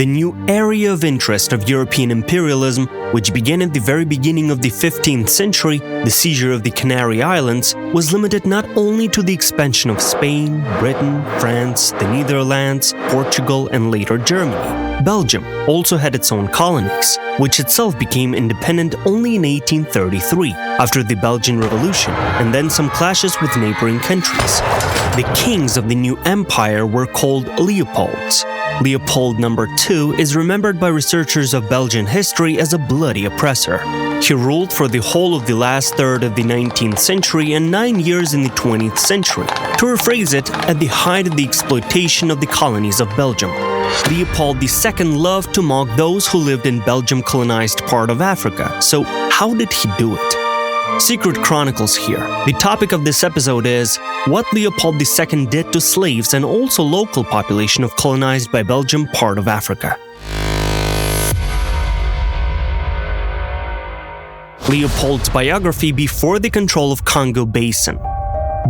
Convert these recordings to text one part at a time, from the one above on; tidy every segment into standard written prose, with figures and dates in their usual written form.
The new area of interest of European imperialism, which began at the very beginning of the 15th century, the seizure of the Canary Islands, was limited not only to the expansion of Spain, Britain, France, the Netherlands, Portugal, and later Germany. Belgium also had its own colonies, which itself became independent only in 1833, after the Belgian Revolution, and then some clashes with neighboring countries. The kings of the new empire were called Leopolds. Leopold II is remembered by researchers of Belgian history as a bloody oppressor. He ruled for the whole of the last third of the 19th century and 9 years in the 20th century. To rephrase it, at the height of the exploitation of the colonies of Belgium. Leopold II loved to mock those who lived in Belgium-colonized part of Africa. So how did he do it? Secret Chronicles here. The topic of this episode is what Leopold II did to slaves and also local population of colonized by Belgium part of Africa. Leopold's biography before the control of Congo Basin.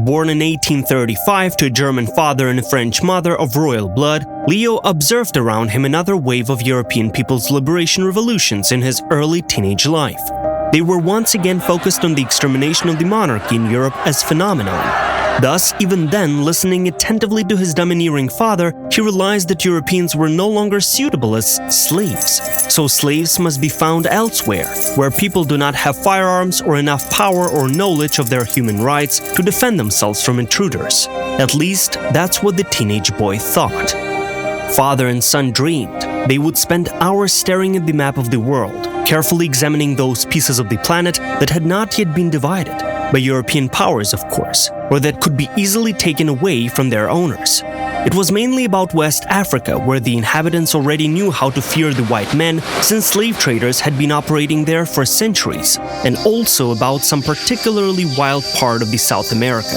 Born in 1835 to a German father and a French mother of royal blood, Leo observed around him another wave of European people's liberation revolutions in his early teenage life. They were once again focused on the extermination of the monarchy in Europe as phenomenon. Thus, even then, listening attentively to his domineering father, he realized that Europeans were no longer suitable as slaves. So slaves must be found elsewhere, where people do not have firearms or enough power or knowledge of their human rights to defend themselves from intruders. At least, that's what the teenage boy thought. Father and son dreamed. They would spend hours staring at the map of the world, carefully examining those pieces of the planet that had not yet been divided, by European powers of course, or that could be easily taken away from their owners. It was mainly about West Africa, where the inhabitants already knew how to fear the white men since slave traders had been operating there for centuries, and also about some particularly wild part of the South America.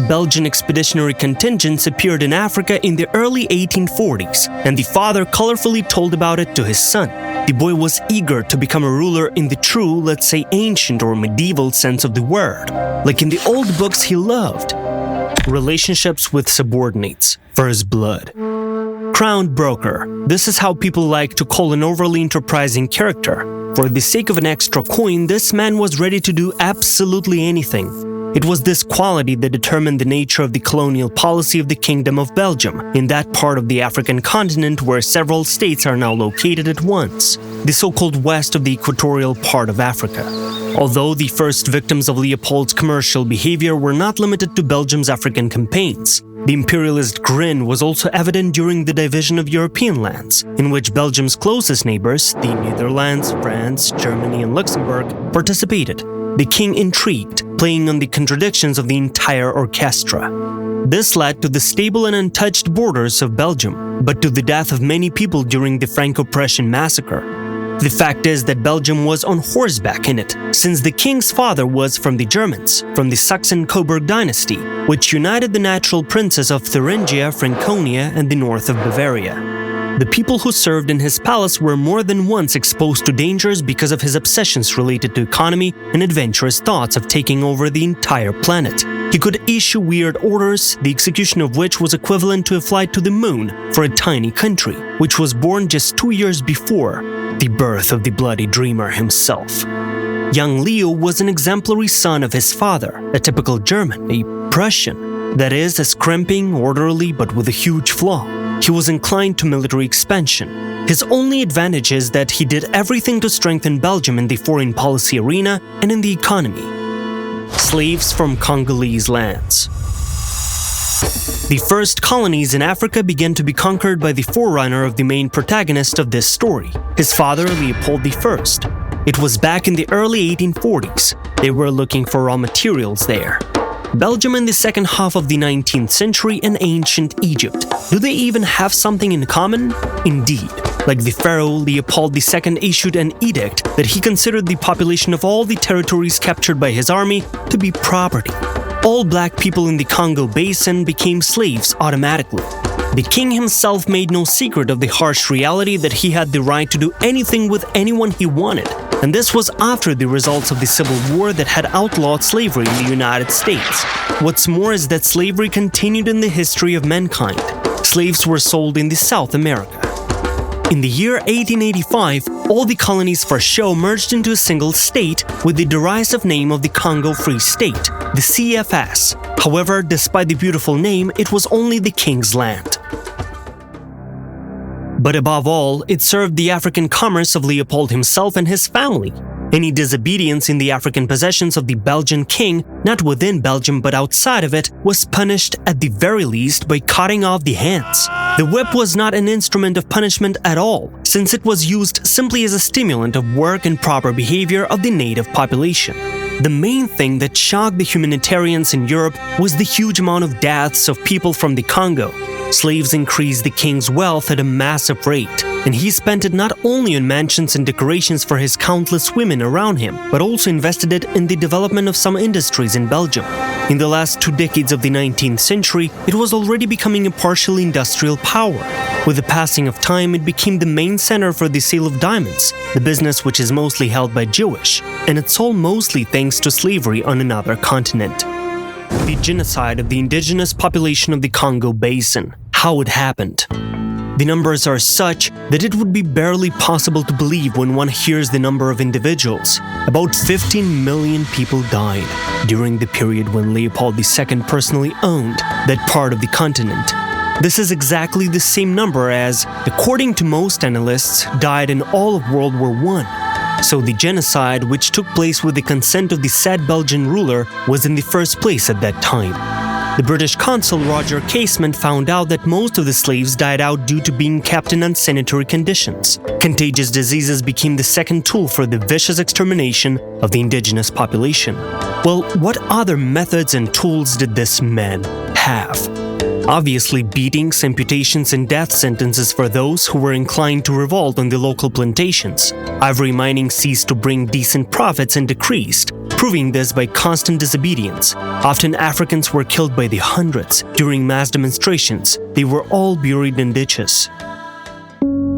Belgian expeditionary contingents appeared in Africa in the early 1840s, and the father colorfully told about it to his son. The boy was eager to become a ruler in the true, let's say ancient or medieval sense of the word, like in the old books he loved. Relationships with subordinates, first blood. Crowned broker. This is how people like to call an overly enterprising character. For the sake of an extra coin, this man was ready to do absolutely anything. It was this quality that determined the nature of the colonial policy of the Kingdom of Belgium, in that part of the African continent where several states are now located at once, the so-called west of the equatorial part of Africa. Although the first victims of Leopold's commercial behavior were not limited to Belgium's African campaigns, the imperialist grin was also evident during the division of European lands, in which Belgium's closest neighbors, the Netherlands, France, Germany, and Luxembourg, participated. The king intrigued, playing on the contradictions of the entire orchestra. This led to the stable and untouched borders of Belgium, but to the death of many people during the Franco-Prussian massacre. The fact is that Belgium was on horseback in it, since the king's father was from the Germans, from the Saxon-Coburg dynasty, which united the natural princes of Thuringia, Franconia, and the north of Bavaria. The people who served in his palace were more than once exposed to dangers because of his obsessions related to economy and adventurous thoughts of taking over the entire planet. He could issue weird orders, the execution of which was equivalent to a flight to the moon for a tiny country, which was born just 2 years before the birth of the bloody dreamer himself. Young Leo was an exemplary son of his father, a typical German, a Prussian, that is, a scrimping, orderly, but with a huge flaw. He was inclined to military expansion. His only advantage is that he did everything to strengthen Belgium in the foreign policy arena and in the economy. Slaves from Congolese lands. The first colonies in Africa began to be conquered by the forerunner of the main protagonist of this story, his father Leopold I. It was back in the early 1840s. They were looking for raw materials there. Belgium in the second half of the 19th century and ancient Egypt. Do they even have something in common? Indeed. Like the pharaoh, Leopold II issued an edict that he considered the population of all the territories captured by his army to be property. All black people in the Congo Basin became slaves automatically. The king himself made no secret of the harsh reality that he had the right to do anything with anyone he wanted. And this was after the results of the Civil War that had outlawed slavery in the United States. What's more is that slavery continued in the history of mankind. Slaves were sold in the South America. In the year 1885, all the colonies for show merged into a single state with the derisive name of the Congo Free State, the CFS. However, despite the beautiful name, it was only the king's land. But above all, it served the African commerce of Leopold himself and his family. Any disobedience in the African possessions of the Belgian king, not within Belgium but outside of it, was punished at the very least by cutting off the hands. The whip was not an instrument of punishment at all, since it was used simply as a stimulant of work and proper behavior of the native population. The main thing that shocked the humanitarians in Europe was the huge amount of deaths of people from the Congo. Slaves increased the king's wealth at a massive rate, and he spent it not only on mansions and decorations for his countless women around him, but also invested it in the development of some industries in Belgium. In the last 2 decades of the 19th century, it was already becoming a partially industrial power. With the passing of time, it became the main center for the sale of diamonds, the business which is mostly held by Jewish, and it's all mostly thanks to slavery on another continent. The genocide of the indigenous population of the Congo Basin. How it happened. The numbers are such that it would be barely possible to believe when one hears the number of individuals. About 15 million people died during the period when Leopold II personally owned that part of the continent. This is exactly the same number as, according to most analysts, died in all of World War I. So the genocide, which took place with the consent of the said Belgian ruler, was in the first place at that time. The British consul Roger Casement found out that most of the slaves died out due to being kept in unsanitary conditions. Contagious diseases became the second tool for the vicious extermination of the indigenous population. Well, what other methods and tools did this man have? Obviously, beatings, amputations, and death sentences for those who were inclined to revolt on the local plantations. Ivory mining ceased to bring decent profits and decreased, proving this by constant disobedience. Often Africans were killed by the hundreds during mass demonstrations. They were all buried in ditches.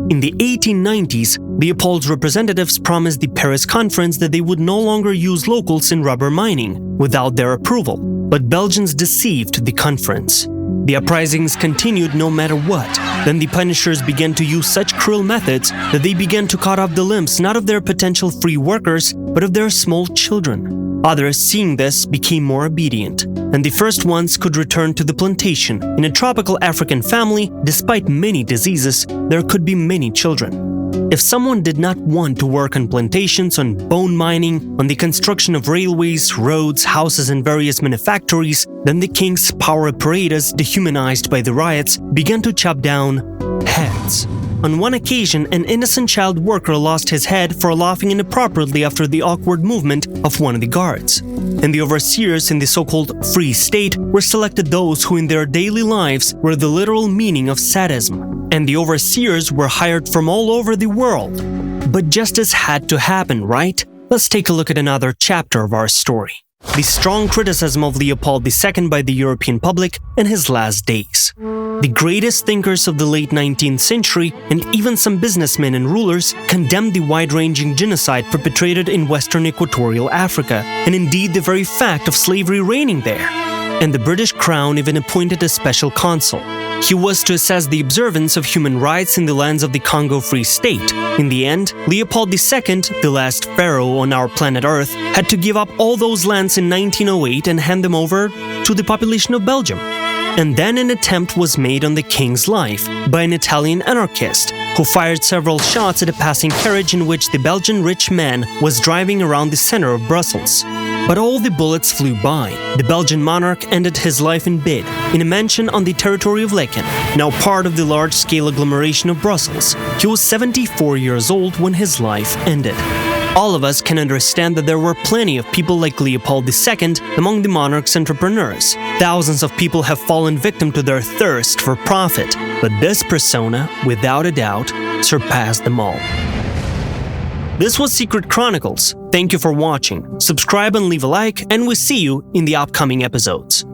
In the 1890s, Leopold's representatives promised the Paris Conference that they would no longer use locals in rubber mining without their approval, but Belgians deceived the conference. The uprisings continued no matter what. Then the punishers began to use such cruel methods that they began to cut off the limbs not of their potential free workers, but of their small children. Others, seeing this, became more obedient, and the first ones could return to the plantation. In a tropical African family, despite many diseases, there could be many children. If someone did not want to work on plantations, on bone mining, on the construction of railways, roads, houses, and various manufactories, then the king's power apparatus, dehumanized by the riots, began to chop down heads. On one occasion, an innocent child worker lost his head for laughing inappropriately after the awkward movement of one of the guards. And the overseers in the so-called Free State were selected those who in their daily lives were the literal meaning of sadism. And the overseers were hired from all over the world. But justice had to happen, right? Let's take a look at another chapter of our story. The strong criticism of Leopold II by the European public in his last days. The greatest thinkers of the late 19th century and even some businessmen and rulers condemned the wide-ranging genocide perpetrated in Western Equatorial Africa, and indeed the very fact of slavery reigning there. And the British Crown even appointed a special consul. He was to assess the observance of human rights in the lands of the Congo Free State. In the end, Leopold II, the last pharaoh on our planet Earth, had to give up all those lands in 1908 and hand them over to the population of Belgium. And then an attempt was made on the king's life by an Italian anarchist who fired several shots at a passing carriage in which the Belgian rich man was driving around the center of Brussels. But all the bullets flew by. The Belgian monarch ended his life in bed, in a mansion on the territory of Laeken, now part of the large-scale agglomeration of Brussels. He was 74 years old when his life ended. All of us can understand that there were plenty of people like Leopold II among the monarch's entrepreneurs. Thousands of people have fallen victim to their thirst for profit, but this persona, without a doubt, surpassed them all. This was Secret Chronicles. Thank you for watching. Subscribe and leave a like, and we'll see you in the upcoming episodes.